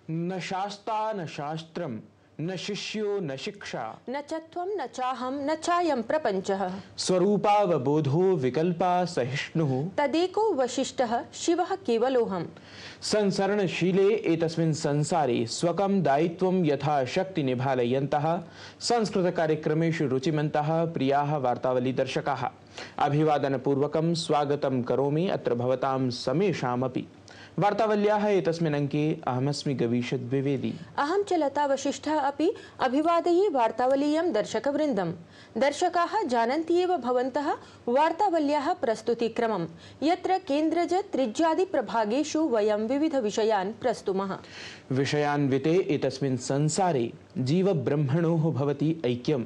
न शास्ता न शास्त्रम न शिष्यो न शिक्षा न च त्वं न चाहं न चायं प्रपञ्चः स्वरूपावबोधो विकल्पा सहिष्णुः तदेको वसिष्ठः शिवः केवलोऽहम्। संसरणशीले एतस्मिन् संसारे स्वकं दायित्वं यथाशक्ति निभालयन्तः संस्कृतकार्यक्रमेषु रुचिमन्तः प्रियाः वार्तावलीदर्शकाः, अभिवादनपूर्वकं स्वागतं करोमि अत्र भवतां समेषामपि। वार्तावल्याः एतस्मिन् अंके अहमस्मि गवीश द्विवेदी। अहं च लता वसिष्ठः अपि अभिवादये वार्तावलीयं दर्शकवृन्दम्। दर्शकाः जानन्ति एव भवन्तः वार्तावल्याः प्रस्तुतिक्रमं, यत्र केन्द्रज त्रिज्यादि प्रभागेषु वयं विविधविषयान् प्रस्तुमः। विषयान्विते एतस्मिन् संसारे जीवब्रह्मणोः भवति ऐक्यं,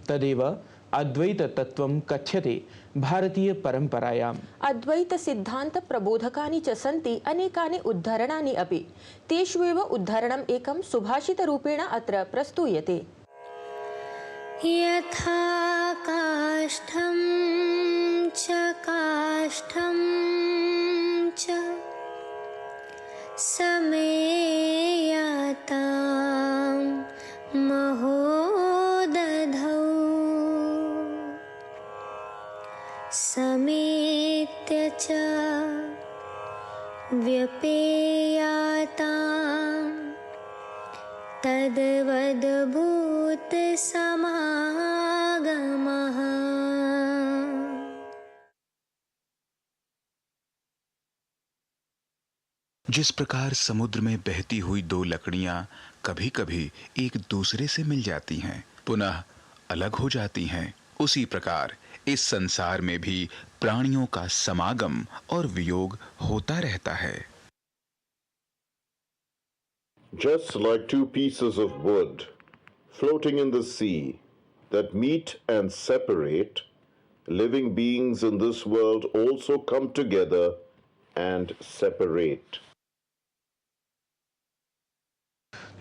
तदेव अद्वैत तत्त्वं कथ्यते भारतीय परंपरायाम्। अद्वैत सिद्धांत प्रबोधकानि च सन्ति अनेकानि उद्धरणानि अपि। तेष्वेव उद्धरणम् एकं सुभाषितरूपेण अत्र प्रस्तूयते। यथा काष्ठं च काष्ठं च समेयातां महोदधौ समेत्य च व्यपेयातां तद्वद्भूत समागमः। जिस प्रकार समुद्र में बहती हुई दो लकड़ियां कभी कभी एक दूसरे से मिल जाती हैं, पुनः अलग हो जाती हैं, उसी प्रकार इस संसार में भी प्राणियों का समागम और वियोग होता रहता है। Just like two pieces of wood floating in the sea that meet and separate, living beings in this world also come together and separate.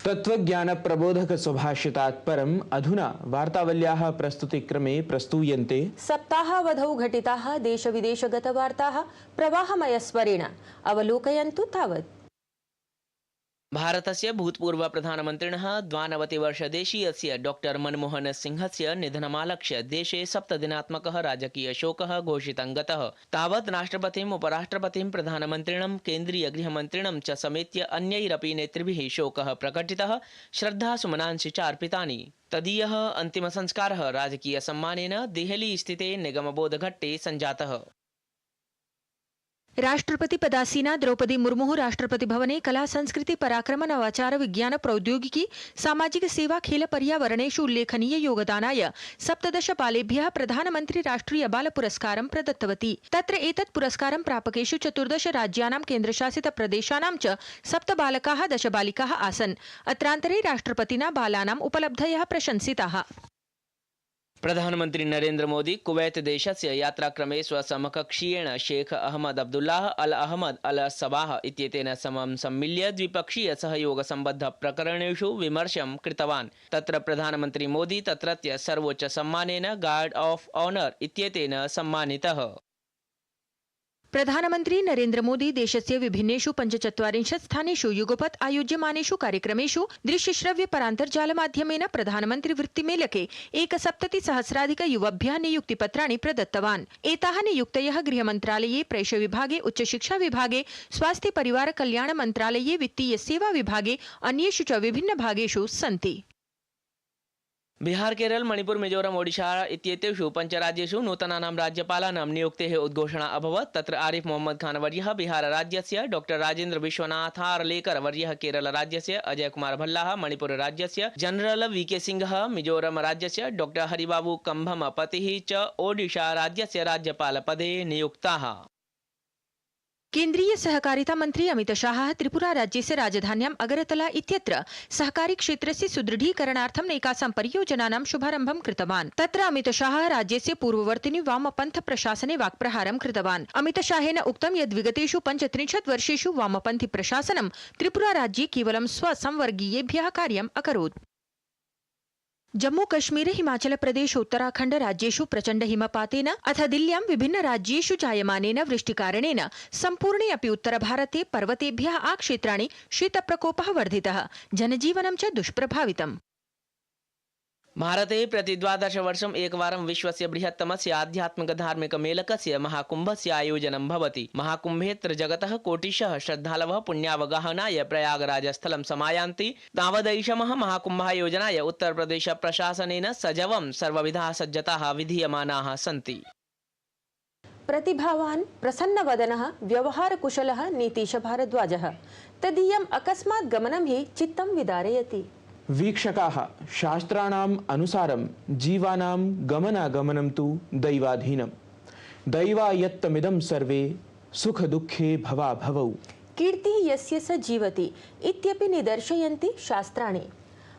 तत्वज्ञान प्रबोधक सुभाषितात् परम् अधुना वार्तावल्याः प्रस्तुतिक्रमे प्रस्तूयन्ते सप्ताहावधौ घटिताः देशविदेशगतवार्ताः प्रवाहमयस्वरेण। अवलोकयन्तु तावत्। भारतस्य भूतपूर्व प्रधानमन्त्रिणः 92-वर्षदेशीयस्य डॉक्टर मनमोहन सिंहस्य निधनमालक्ष्य देशे 7-दिनात्मकः राजकीय शोकः घोषितः गतः। तावत् राष्ट्रपतिम्, उपराष्ट्रपतिं, प्रधानमन्त्रिणं, केन्द्रीय गृहमन्त्रिणं च समेत्य अन्यैरपि नेतृभिः शोकः प्रकटितः, श्रद्धासुमनांसि च अर्पितानि। तदीयः अन्तिमसंस्कारः राजकीयसम्मानेन देहलीस्थिते निगमबोधघट्टे सञ्जातः। राष्ट्रपति पदासीना द्रौपदी मुर्मु राष्ट्रपति भवने कला संस्कृति पराक्रम नवाचार विज्ञान प्रौद्योगिकी सामाजिक सेवा खेल पर्यावरणेषु उल्लेखनीय योगदानाय 17 बालेभ्यः प्रधानमन्त्री राष्ट्रिय बाल पुरस्कारं प्रदत्तवती। तत्र एतत् पुरस्कारं प्रापकेषु 14 राज्यानां केन्द्रशासित प्रदेशानां च 7 बालकाः 10 बालिकाः आसन्। अत्रान्तरे राष्ट्रपतिना बालानाम् उपलब्धयः प्रशंसिताः। प्रधानमन्त्री नरेन्द्र मोदी कुवैत देशस्य यात्राक्रमे स्वसमकक्षीयेण शेख अहमद अब्दुल्लाह अल अहमद अल सबाह इत्येतेन समं सम्मिल्य द्विपक्षीय सहयोग सम्बद्ध प्रकरणेषु विमर्शं कृतवान्। तत्र प्रधानमन्त्री मोदी तत्रत्य सर्वोच्च सम्मानेन गार्ड ऑफ ऑनर इत्येतेन सम्मानितः। प्रधानमन्त्री नरेन्द्र मोदी देशस्य विभिन्नेषु 45 स्थानेषु युगपत् आयोज्यमानेषु कार्यक्रमेषु दृश्यश्रव्य परान्तर्जालमाध्यमेन प्रधानमन्त्री वृत्तिमेलके 170,000 युवभ्यः नियुक्तिपत्राणि प्रदत्तवान्। एताः नियुक्तयः गृहमन्त्रालये, प्रेषविभागे, उच्चशिक्षाविभागे, स्वास्थ्य परिवार कल्याण मन्त्रालये, वित्तीय सेवा विभागे, अन्येषु च विभिन्नभागेषु सन्ति। बिहार, केरल, मणिपुर, मिजोरम, ओडिशा इत्येतेषु 5 राज्येषु नूतनानां राज्यपालानां नियुक्तेः उद्घोषणा अभवत्। तत्र आरिफ मोहम्मद खान वर्यः बिहार राज्यस्य, डॉक्टर राजेन्द्र विश्वनाथ आर्लेकर वर्यः केरल राज्यस्य, अजय कुमार भल्लाः मणिपुर राज्यस्य, जनरल वीके सिंहः मिजोरम राज्यस्य, डॉक्टर हरिबाबू कंभम पतिः च ओडिशा राज्यस्य राज्यपालपदे नियुक्ताः। केन्द्रीय सहकारिता मंत्री अमित शाह त्रिपुरा राज्यस्य राजधान्याम् अगरतला इत्यत्र सहकारी क्षेत्रस्य सुदृढीकरणार्थं नैकासां परियोजनानां शुभारम्भं कृतवान्। तत्र अमित शाह राज्यस्य पूर्ववर्तिनि वामपन्थ प्रशासने वाक्प्रहारं कृतवान्। अमित शाहेन उक्तं यत् विगतेषु 35 वर्षेषु वामपन्थी प्रशासनं त्रिपुरा राज्ये केवलं स्वसंवर्गीयेभ्यः कार्यम् अकरोत्। जम्मू कश्मीर हिमाचल प्रदेश उत्तराखण्ड राज्येषु प्रचण्ड हिमपातेन अथ दिल्ल्यां विभिन्न राज्येषु जायमानेन वृष्टिकारणेन सम्पूर्णे अपि उत्तरभारते पर्वतेभ्यः आक्षेत्राणि शीतप्रकोपः वर्धितः, जनजीवनं च दुष्प्रभावितम्। भारते प्रति 12 वर्षम् एकवारं विश्वस्य बृहत्तमस्य आध्यात्मिकधार्मिकमेलकस्य महाकुम्भस्य आयोजनं भवति। महाकुम्भेऽत्र जगतः कोटिशः श्रद्धालवः पुण्यावगाहनाय प्रयागराजस्थलं समायान्ति। तावदैषमः महाकुम्भायोजनाय उत्तरप्रदेशप्रशासनेन सजवं सर्वविधाः सज्जताः विधीयमानाः सन्ति। प्रतिभावान् प्रसन्नवदनः व्यवहारकुशलः नीतीश भारद्वाजः तदीयम् अकस्मात् गमनं हि चित्तं विदारयति। वीक्षकाः, शास्त्राणाम् अनुसारं जीवानां गमनागमनं तु दैवाधीनं। दैवायत्तमिदं सर्वे सुखदुःखे भवाभवौ। कीर्तिः यस्य स जीवति इत्यपि निदर्शयन्ति शास्त्राणि।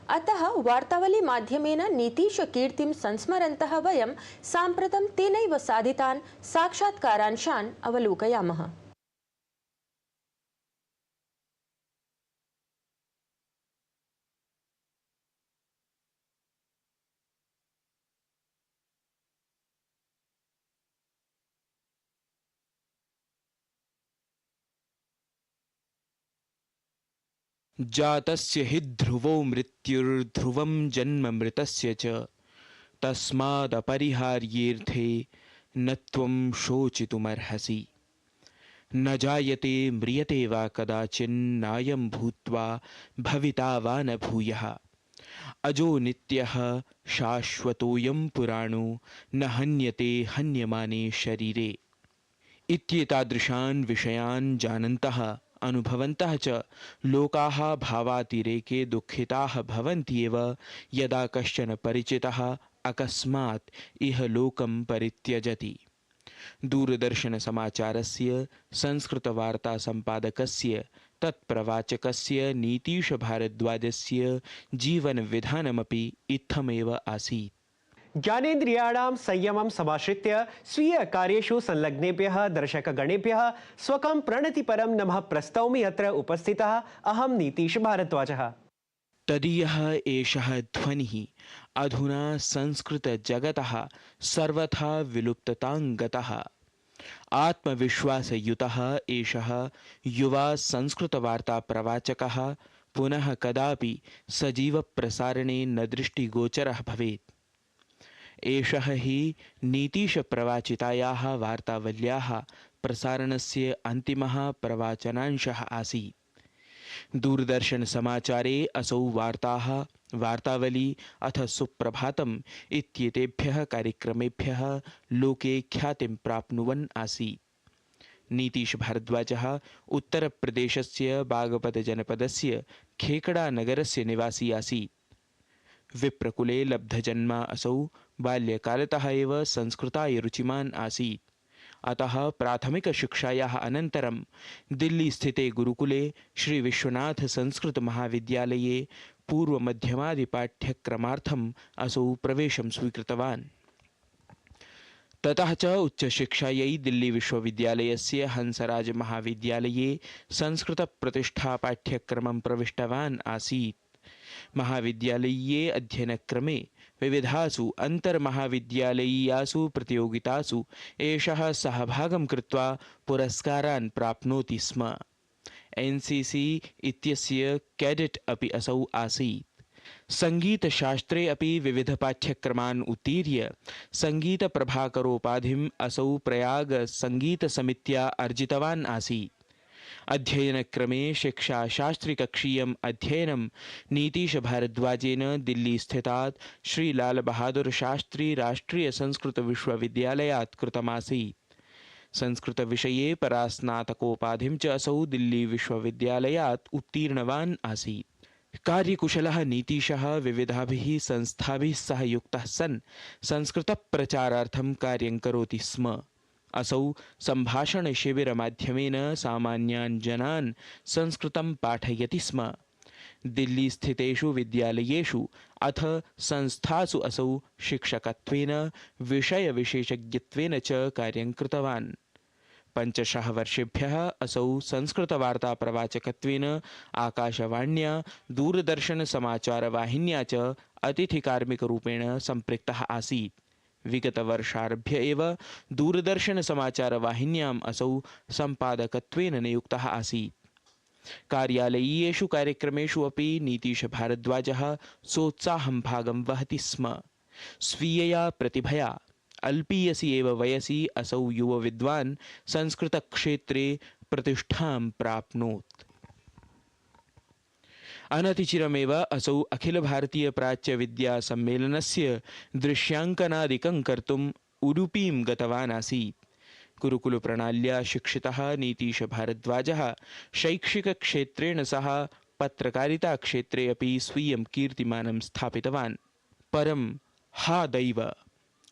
अतः वार्तावली माध्यमेन नीतीश कीर्तिं संस्मरन्तः वयं साम्प्रतं तेनैव साधितान् साक्षात्कारांशान् अवलोकयामः। जातस्य हि ध्रुवो मृत्युर्ध्रुवं जन्म मृतस्य च तस्मादपरिहार्येऽर्थे न त्वं शोचितुमर्हसि। न जायते म्रियते वा कदाचिन्नायं भूत्वा भविता वा न भूयः। अजो नित्यः शाश्वतोऽयं पुराणो न हन्यते हन्यमाने शरीरे। इत्येतादृशान् विषयान् जानन्तः अनुभवन्तः च लोकाः भावातिरेके दुःखिताः भवन्त्येव यदा कश्चन परिचितः अकस्मात् इह लोकं परित्यजति। दूरदर्शनसमाचारस्य संस्कृतवार्तासम्पादकस्य तत्प्रवाचकस्य नीतीश भारद्वाजस्य जीवनविधानमपि इत्थमेव आसीत्। ज्ञानेन्द्रियाणां संयमं समाश्रित्य स्वीय कार्येषु संलग्नेभ्यः दर्शकगणेभ्यः स्वकं प्रणतिपरं नमः प्रस्तौमि अत्र उपस्थितः अहं नीतीश भारद्वाजः। तदीयः एषः ध्वनिः अधुना संस्कृतजगतः सर्वथा विलुप्ततां गतः। आत्मविश्वासयुतः एषः युवा संस्कृतवार्ताप्रवाचकः पुनः कदापि सजीवप्रसारणे न दृष्टिगोचरः भवेत्। एषः हि नीतीशप्रवाचितायाः वार्तावल्याः प्रसारणस्य अन्तिमः प्रवाचनांशः आसीत्। दूरदर्शनसमाचारे असौ वार्ताः, वार्तावली अथ सुप्रभातम् इत्येतेभ्यः कार्यक्रमेभ्यः लोके ख्यातिं प्राप्नुवन् आसीत्। नीतीश भारद्वाजः उत्तरप्रदेशस्य बागपतजनपदस्य खेकडानगरस्य निवासी आसीत्। विप्रकुले लब्धजन्मा असौ बाल्यकालतः एव संस्कृताय रुचिमान् आसीत्। अतः प्राथमिकशिक्षायाः अनन्तरं दिल्लीस्थिते गुरुकुले श्रीविश्वनाथ संस्कृतमहाविद्यालये पूर्वमध्यमादिपाठ्यक्रमार्थम् असौ प्रवेशं स्वीकृतवान्। ततः च उच्चशिक्षायै दिल्लीविश्वविद्यालयस्य हंसराजमहाविद्यालये संस्कृतप्रतिष्ठापाठ्यक्रमं प्रविष्टवान् आसीत्। महाविद्यालयीये अध्ययनक्रमे विविधासु अन्तर्महाविद्यालयीयासु प्रतियोगितासु एषः सहभागं कृत्वा पुरस्कारान् प्राप्नोति स्म। NCC इत्यस्य कैडेट् अपि असौ आसीत्। सङ्गीतशास्त्रे अपि विविधपाठ्यक्रमान् उत्तीर्य सङ्गीतप्रभाकरोपाधिम् असौ प्रयाग सङ्गीतसमित्या अर्जितवान् आसीत्। अध्ययनक्रमे शिक्षाशास्त्रिकक्षीयम् अध्ययनं नीतीशभारद्वाजेन दिल्लीस्थितात् श्रीलालबहादुरशास्त्री राष्ट्रियसंस्कृतविश्वविद्यालयात् कृतमासीत्। संस्कृतविषये परास्नातकोपाधिं च असौ दिल्लीविश्वविद्यालयात् उत्तीर्णवान् आसीत्। कार्यकुशलः नीतीशः विविधाभिः संस्थाभिः सह युक्तः सन् संस्कृतप्रचारार्थं कार्यं करोति स्म। असौ सम्भाषणशिबिरमाध्यमेन सामान्यान् जनान् संस्कृतं पाठयति स्म। दिल्लीस्थितेषु विद्यालयेषु अथ संस्थासु असौ शिक्षकत्वेन विषयविशेषज्ञत्वेन च कार्यं कृतवान्। 15 वर्षेभ्यः असौ संस्कृतवार्ताप्रवाचकत्वेन आकाशवाण्या दूरदर्शनसमाचारवाहिन्या च अतिथिकार्मिकरूपेण सम्पृक्तः आसीत्। विगतवर्षारभ्य एव दूरदर्शनसमाचारवाहिन्याम् असौ सम्पादकत्वेन नियुक्तः आसीत्। कार्यालयीयेषु कार्यक्रमेषु अपि नीतीशभारद्वाजः सोत्साहं भागं वहति स्म। स्वीयया प्रतिभया अल्पीयसि एव वयसि असौ युवविद्वान् संस्कृतक्षेत्रे प्रतिष्ठां प्राप्नोत्। अनतिचिरमेव असौ अखिलभारतीयप्राच्यविद्यासम्मेलनस्य दृश्याङ्कनादिकं कर्तुम् उडुपीं गतवान् आसीत्। गुरुकुलप्रणाल्या शिक्षितः नीतीशभारद्वाजः शैक्षिकक्षेत्रेण सह पत्रकारिताक्षेत्रे अपि स्वीयं कीर्तिमानं स्थापितवान्। परं हा दैव,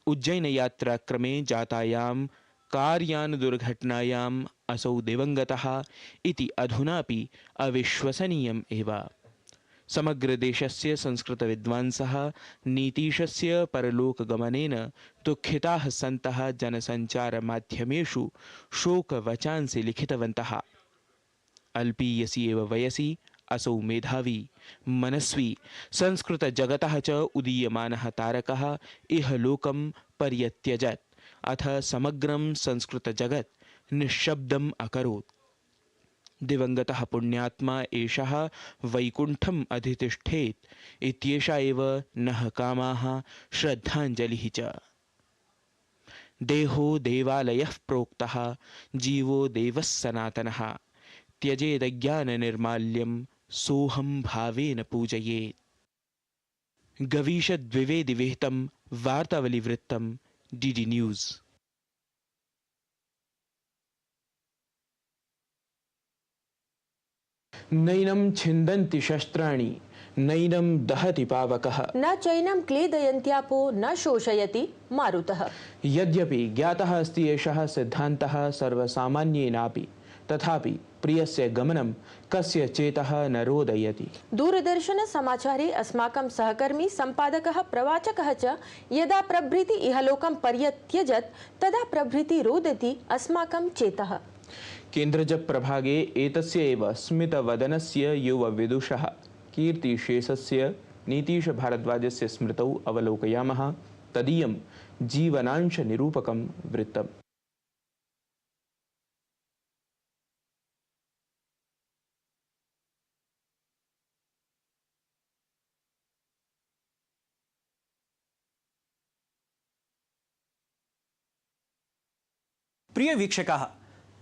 उज्जैनयात्राक्रमे जातायां कार्यानदुर्घटनायाम् असौ दिवङ्गतः इति अधुनापि अविश्वसनीयम् एव। समग्रदेशस्य संस्कृतविद्वांसः नीतीशस्य परलोकगमनेन दुःखिताः सन्तः जनसञ्चारमाध्यमेषु शोकवचांसि लिखितवन्तः। अल्पीयसि एव वयसि असौ मेधावी, मनस्वी, संस्कृतजगतः च उदीयमानः तारकः इहलोकं पर्यत्यजत्। अथ समग्रं संस्कृतजगत् निःशब्दम् अकरोत्। दिवङ्गतः पुण्यात्मा एषः वैकुण्ठम् अधितिष्ठेत् इत्येषा एव नः कामाः श्रद्धाञ्जलिः च। देहो देवालयः प्रोक्तः, जीवो देवः सनातनः। त्यजेदज्ञाननिर्माल्यं सोऽहं भावेन पूजयेत्। गवीषद्विवेदिविहितं वार्तावलिवृत्तं डीडी न्यूज़। नैनं छिन्दन्ति शस्त्राणि, नैनं दहति पावकः, न चैनं क्लेदयन्त्यापो न शोषयति मारुतः। यद्यपि ज्ञातः अस्ति एषः सिद्धान्तः सर्वसामान्येनापि, तथापि प्रियस्य गमनं कस्य चेतः न रोदयति। दूरदर्शन समाचारे अस्माकं सहकर्मी सम्पादकः प्रवाचकः च यदा प्रभृति इहलोकं पर्यत्यजत् तदा प्रभृति रोदति अस्माकं चेतः। केन्द्रजप्रभागे एतस्य एव स्मितवदनस्य युवविदुषः कीर्तिशेषस्य नीतीशभारद्वाजस्य स्मृतौ अवलोकयामः तदीयं जीवनांशनिरूपकं वृत्तम्। प्रिय वीक्षकाः,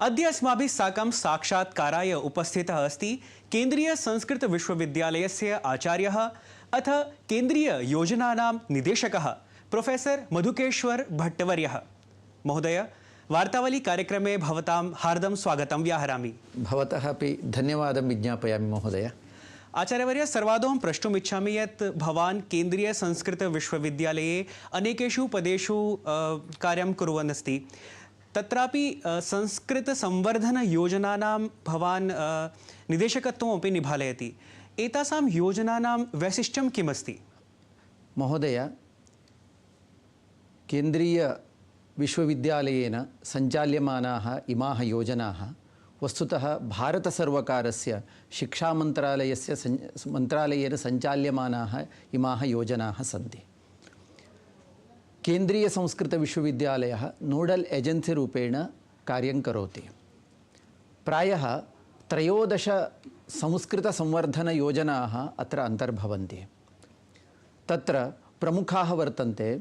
अद्य अस्माभिः साकं साक्षात्काराय उपस्थितः अस्ति केन्द्रीय संस्कृत विश्वविद्यालयस्य आचार्यः अथ केन्द्रीय योजनानां निदेशकः प्रोफेसर मधुकेश्वर भट्टवर्यः। महोदय, वार्तावली कार्यक्रमे भवतां हार्दं स्वागतं व्याहरामि। भवतः अपि धन्यवादं विज्ञापयामि महोदय। आचार्यवर्य, सर्वादौ प्रष्टुम् इच्छामि यत् भवान् केन्द्रीय संस्कृत विश्वविद्यालये अनेकेषु पदेषु कार्यं कुर्वन् अस्ति। तत्रापि संस्कृतसंवर्धनयोजनानां भवान् निदेशकत्वमपि निभालयति। एतासां योजनानां वैशिष्ट्यं किमस्ति? महोदय, केन्द्रीयविश्वविद्यालयेन सञ्चाल्यमानाः इमाः योजनाः वस्तुतः भारतसर्वकारस्य शिक्षामन्त्रालयेन सञ्चाल्यमानाः इमाः योजनाः सन्ति। केन्द्रीयसंस्कृतविश्वविद्यालयः नोडल् एजेन्सी रूपेण कार्यं करोति। प्रायः 13 संस्कृतसंवर्धनयोजनाः अत्र अन्तर्भवन्ति। तत्र प्रमुखाः वर्तन्ते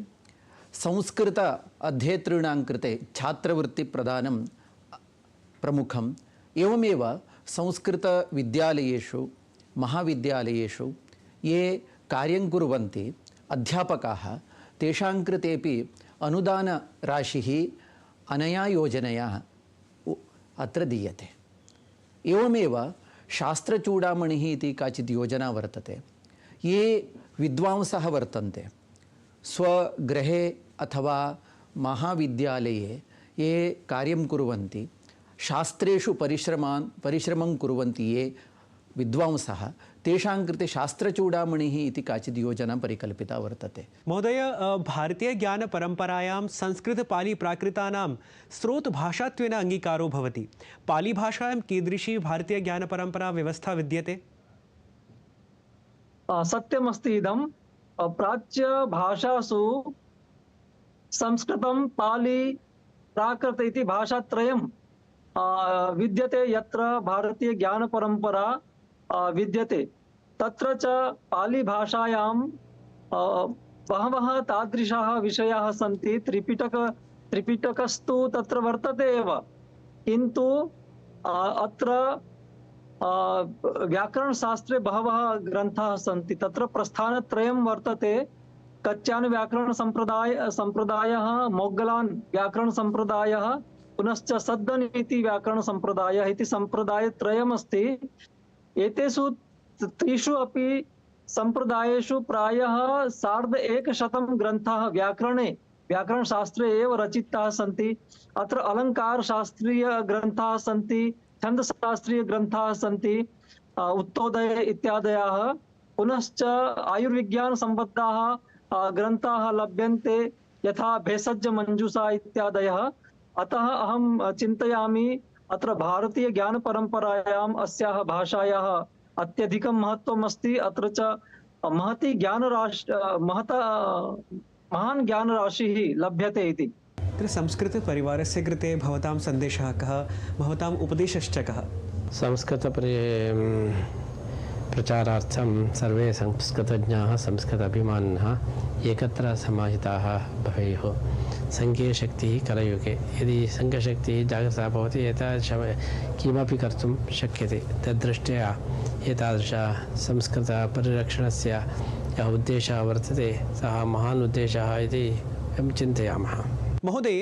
संस्कृत अध्येतॄणां कृते छात्रवृत्तिप्रदानं प्रमुखम्। एवमेव संस्कृतविद्यालयेषु महाविद्यालयेषु ये कार्यं कुर्वन्ति अध्यापकाः तेषां कृतेपि अनुदानराशिः अनया योजनया अत्र दीयते। एवमेव शास्त्रचूडामणिः इति काचित् योजना वर्तते। ये विद्वांसः वर्तन्ते स्वगृहे अथवा महाविद्यालये ये कार्यं कुर्वन्ति, शास्त्रेषु परिश्रमं कुर्वन्ति ये विद्वांसः, तेषां कृते शास्त्रचूडामणिः इति काचित् योजना परिकल्पिता वर्तते। महोदय, भारतीयज्ञानपरम्परायां संस्कृतपालिप्राकृतानां स्रोतभाषात्वेन अङ्गीकारो भवति। पालिभाषायां कीदृशी भारतीयज्ञानपरम्परा व्यवस्था विद्यते? सत्यमस्ति इदं। प्राच्यभाषासु संस्कृतं, पाली, प्राकृत इति भाषात्रयं विद्यते। यत्र भारतीयज्ञानपरम्परा विद्यते तत्र च पालीभाषायां बहवः तादृशाः विषयाः सन्ति। त्रिपिटकस्तु तत्र वर्तते एव, किन्तु अत्र व्याकरणशास्त्रे बहवः ग्रन्थाः सन्ति। तत्र प्रस्थानत्रयं वर्तते। कच्यान व्याकरणसम्प्रदायः, मोग्गलान् व्याकरणसम्प्रदायः, पुनश्च सद्दन् इति व्याकरणसम्प्रदायः इति सम्प्रदायत्रयमस्ति। एतेषु त्रिषु अपि सम्प्रदायेषु प्रायः 150 ग्रन्थाः व्याकरणशास्त्रे एव रचिताः सन्ति। अत्र अलङ्कारशास्त्रीयग्रन्थाः सन्ति, छन्दशास्त्रीयग्रन्थाः सन्ति, उत्तोदय इत्यादयः। पुनश्च आयुर्विज्ञानसम्बद्धाः ग्रन्थाः लभ्यन्ते, यथा भेषजमञ्जूषा इत्यादयः। अतः अहं चिन्तयामि अत्र भारतीयज्ञानपरम्परायाम् अस्याः भाषायाः अत्यधिकं महत्त्वम् अस्ति। अत्र च महान् ज्ञानराशिः लभ्यते इति। तत्र संस्कृतपरिवारस्य कृते भवतां सन्देशः कः, भवताम् उपदेशश्च कः? प्रचारार्थं सर्वे संस्कृतज्ञाः, संस्कृत अभिमानिनः एकत्र समाहिताः भवेयुः। सङ्घीयशक्तिः कलयुगे, यदि सङ्घशक्तिः जागृता भवति एतादृशं किमपि कर्तुं शक्यते। तद्दृष्ट्या एतादृश संस्कृतपरिरक्षणस्य यः उद्देशः वर्तते सः महान् उद्देशः इति वयं चिन्तयामः। महोदय,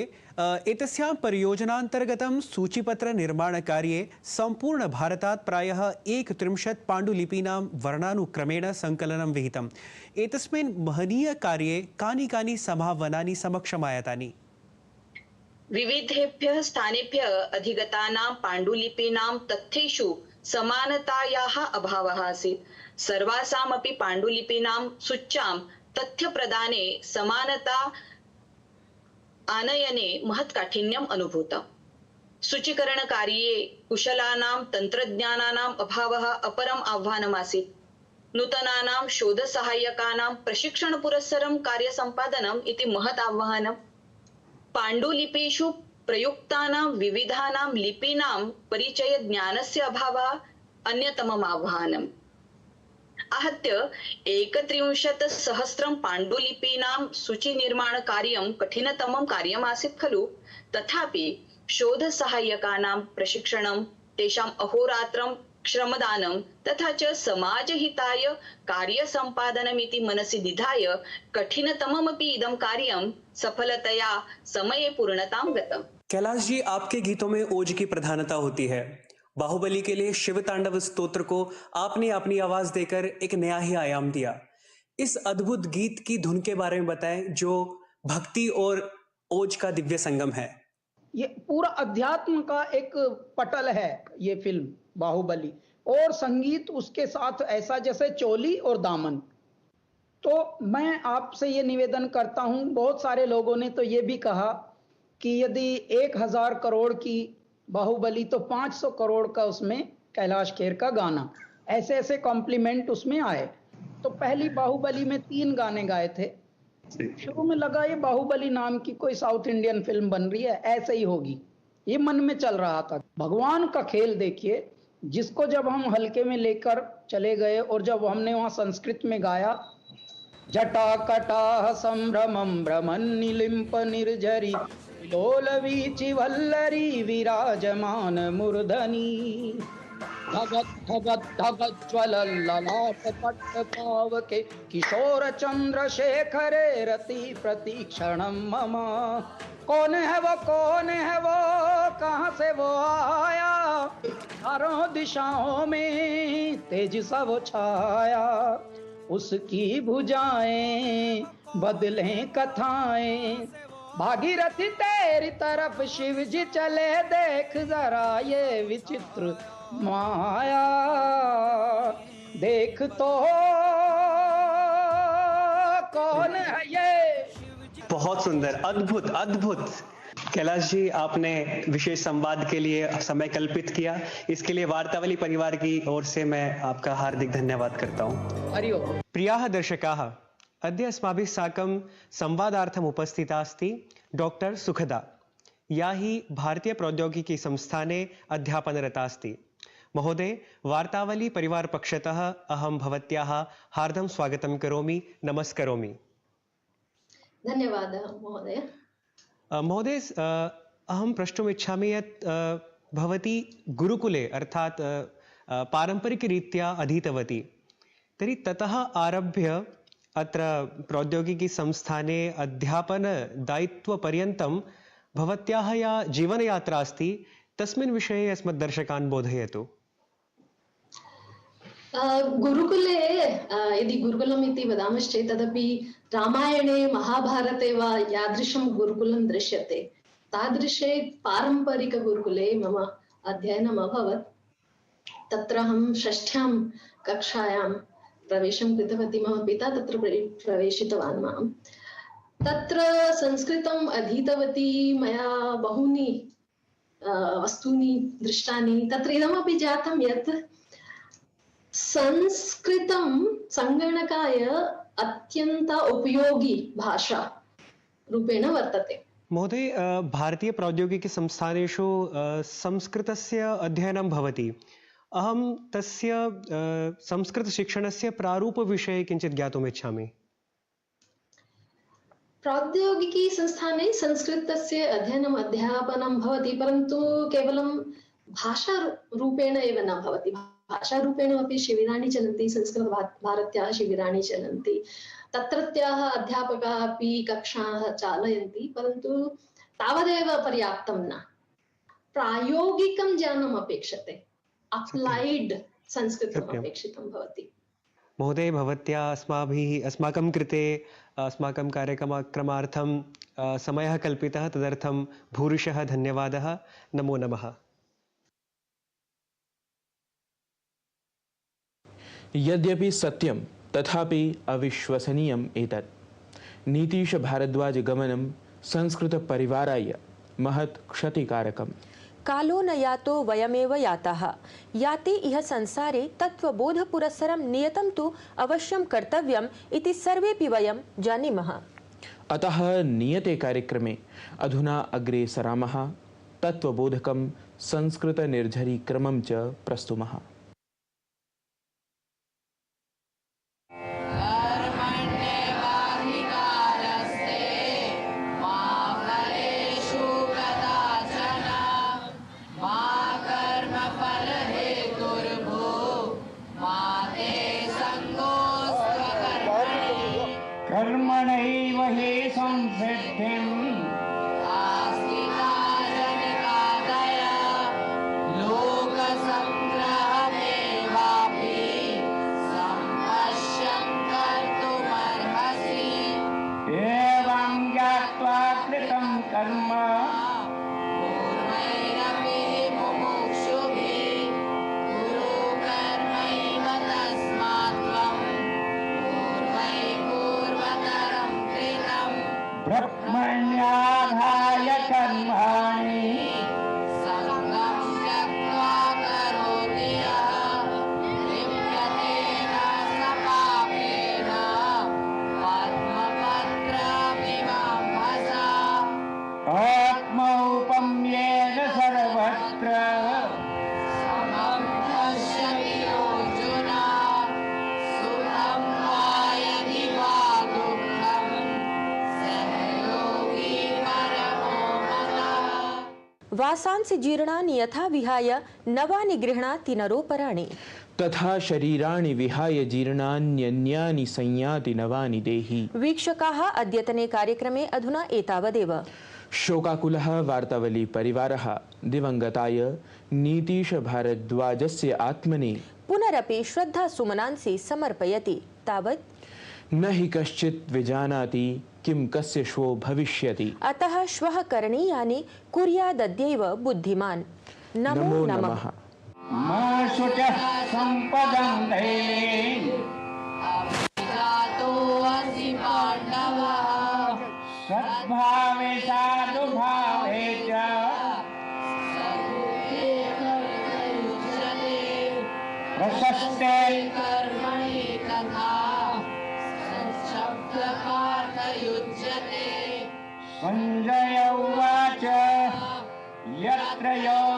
एतस्यां परियोजनान्तर्गतं सूचीपत्रनिर्माणकार्ये सम्पूर्णभारतात् प्रायः 31 पाण्डुलिपीनां वर्णानुक्रमेण सङ्कलनं विहितम्। एतस्मिन् महनीयकार्ये कानि कानि सम्भावनानि समक्षमायातानि? विविधेभ्यः स्थानेभ्यः अधिगतानां पाण्डुलिपीनां तथ्येषु समानतायाः अभावः आसीत्। सर्वासामपि पाण्डुलिपीनां सूच्यां तथ्यप्रदाने समानता आनयने महत्काठिन्यम् अनुभूतम्। सूचीकरणकार्ये कुशलानां तन्त्रज्ञानानाम् अभावः अपरम् आह्वानमासीत्। नूतनानां शोधसहायकानां प्रशिक्षणपुरस्सरं कार्यसम्पादनम् इति महत् आह्वानम्। पाण्डुलिपिषु प्रयुक्तानां विविधानां लिपीनां परिचयज्ञानस्य अभावः अन्यतमम् आह्वानम्। आहत्य 31,000 पाण्डुलिपीनां सूचीनिर्माणकार्यं कठिनतमं कार्यमासीत् खलु। तथापि शोधसहायकानां प्रशिक्षणं, तेषाम् अहोरात्रं श्रमदानं तथा च समाजहिताय कार्यसम्पादनमिति मनसि निधाय कठिनतममपि इदं कार्यं सफलतया समये पूर्णतां गतम्। कैलाश जी, आपके गीतों में ओज की प्रधानता होती है। बाहुबली के लिए शिव तांडव स्तोत्र को आपने अपनी आवाज देकर एक नया ही आयाम दिया। इस अद्भुत गीत की धुन के बारे में बताएं, जो भक्ति और ओज का दिव्य संगम है। ये पूरा अध्यात्म का एक पटल है ये फिल्म बाहुबली, और संगीत उसके साथ ऐसा जैसे चोली और दामन। तो मैं आपसे ये निवेदन करता हूँ, बहुत सारे लोगों ने तो ये भी कहा कि यदि 1000 करोड़ की बाहुबली तो 500 करोड़ का उसमें कैलाश खेर का गाना, ऐसे ऐसे कॉम्प्लीमेंट उसमें आए। तो पहली बाहुबली में 3 गाने गाए थे। शुरू में लगा ये बाहुबली नाम की कोई साउथ इंडियन फिल्म बन रही है, ऐसे ही होगी, ये मन में चल रहा था। भगवान का खेल देखिए, जिसको जब हम हल्के में लेकर चले गए और जब हमने वहाँ संस्कृत में गाया, जटाकटाह संभ्रमं भ्रमन् निलिम्प निर्झरी लोलवीचि वल्लरी विराजमान मूर्धनि धगत धगत धगत ज्वलल ललाट पट्ट पावके किशोर चंद्रशेखरे रति प्रतीक्षणम मम। कौन है वो, कौन है वो, कहाँ से वो आया, चारों दिशाओं में तेज सा वो छाया, उसकी भुजाएं बदलें कथाएं, भागीरथी तेरी तरफ शिव जी चले, देख जरा ये विचित्र माया। देख तो कौन है ये। बहुत सुंदर, अद्भुत अद्भुत। कैलाश जी, आपने विशेष संवाद के लिए समय कल्पित किया, इसके लिए वार्तावली परिवार की ओर से मैं आपका हार्दिक धन्यवाद करता हूँ। हरि ओम। प्रियाः दर्शकाः, अद्य अस्माभिः साकं संवादार्थम् उपस्थिता अस्ति डॉक्टर सुखदा, या हि भारतीय प्रौद्योगिकी संस्थाने अध्यापनरता अस्ति। महोदय, वार्तावली परिवार पक्षतः अहं भवत्याः हार्दं स्वागतं करोमि, नमस्करोमि। धन्यवादः महोदय। महोदय, अहं प्रष्टुम् इच्छामि यत् भवती गुरुकुले अर्थात् पारम्परिकरीत्या अधीतवती, तर्हि ततः आरभ्य अत्र प्रौद्योगिकी संस्थाने अध्यापनदायित्वपर्यन्तं भवत्याः या जीवनयात्रा अस्ति तस्मिन् विषये अस्मद्दर्शकान् बोधयतु। गुरुकुले यदि गुरुकुलम् इति वदामश्चेत् तदपि रामायणे महाभारते वा यादृशं गुरुकुलं दृश्यते तादृशे पारम्परिकगुरुकुले मम अध्ययनम् अभवत्। तत्र अहं 6ठां कक्षायां प्रवेशं कृतवती। मम पिता तत्र प्रवेशितवान् मां। तत्र संस्कृतम् अधीतवती। मया बहूनि वस्तूनि दृष्टानि। तत्र इदमपि जातं यत् संस्कृतं संगणकाय अत्यन्त उपयोगी भाषा रूपेण वर्तते। महोदय, भारतीय प्रौद्योगिकी संस्थानेषु संस्कृतस्य अध्ययनं भवति। अहं तस्य संस्कृतशिक्षणस्य प्रारूपविषये किञ्चित् ज्ञातुम् इच्छामि। प्रौद्योगिकी संस्थाने संस्कृतस्य अध्ययनम् अध्यापनं भवति, परन्तु केवलं भाषारूपेण एव न भवति। भाषारूपेण अपि शिबिराणि चलन्ति, संस्कृतभारत्याः शिबिराणि चलन्ति। तत्रत्याः अध्यापकाः अपि कक्षाः चालयन्ति, परन्तु तावदेव पर्याप्तं न। प्रायोगिकं ज्ञानम् अपेक्षते, अप्लैड् संस्कृतम् अपेक्षितं भवति। महोदय, भवत्या अस्माकं कृते अस्माकं कार्यक्रमार्थं समयः कल्पितः, तदर्थं भूरिशः धन्यवादः। नमो नमः। यद्यपि सत्यं तथापि अविश्वसनीयम् एतत्। नीतीश भारद्वाज गमनं संस्कृतपरिवाराय महत् क्षतिकारकम्। कालो न यातो वयमेव याताः। याते इह संसारे तत्त्वबोधपुरस्सरं नियतं तु अवश्यं कर्तव्यम् इति सर्वेपि वयं जानीमः। अतः नियते कार्यक्रमे अधुना अग्रे सरामः। तत्त्वबोधकं संस्कृतनिर्झरीक्रमं च प्रस्तुमः। कर्मणैव हि संसिद्धिम् लोकसङ्ग्रहमेवापि सम्पश्यन् कर्तुमर्हसि। एवं ज्ञात्वा कृतं कर्म पूर्वैरपि मुमुक्षुभिः कुरु कर्मैव तस्मात् त्वं ब्रह्मण्याधाय कर्माणि सङ्गं त्यक्त्वा करोति यः लिप्यते न स पापेन पद्मपत्रमिवाम्भसा। आत्मौपम्येन सर्वत्र समं पश्यति अर्जुन सुखं वा यदि वा दुःखं वासांसि जीर्णानि यथा विहाय नवानि गृह्णाति नरोपराणि तथा शरीराणि विहाय जीर्णान्यन्यानि संयाति नवानि देहि। वीक्षकाः, अद्यतने कार्यक्रमे अधुना एतावदेव। शोकाकुलः वार्तावली परिवारः दिवंगताय नीतीश भारद्वाजस्य आत्मने पुनरपि श्रद्धा सुमनांसि समर्पयति। तावत् न हि कश्चित् विजानाति किं कस्य श्वो भविष्यति। अतः श्वः करणीयानि कुर्यादद्यैव बुद्धिमान्। नमो नमः। मा शुचः सम्पदं दैवीम् सद्भावे साधुभावे च प्रशस्ते कर्मणि तथा संजय उवाच यत्र यो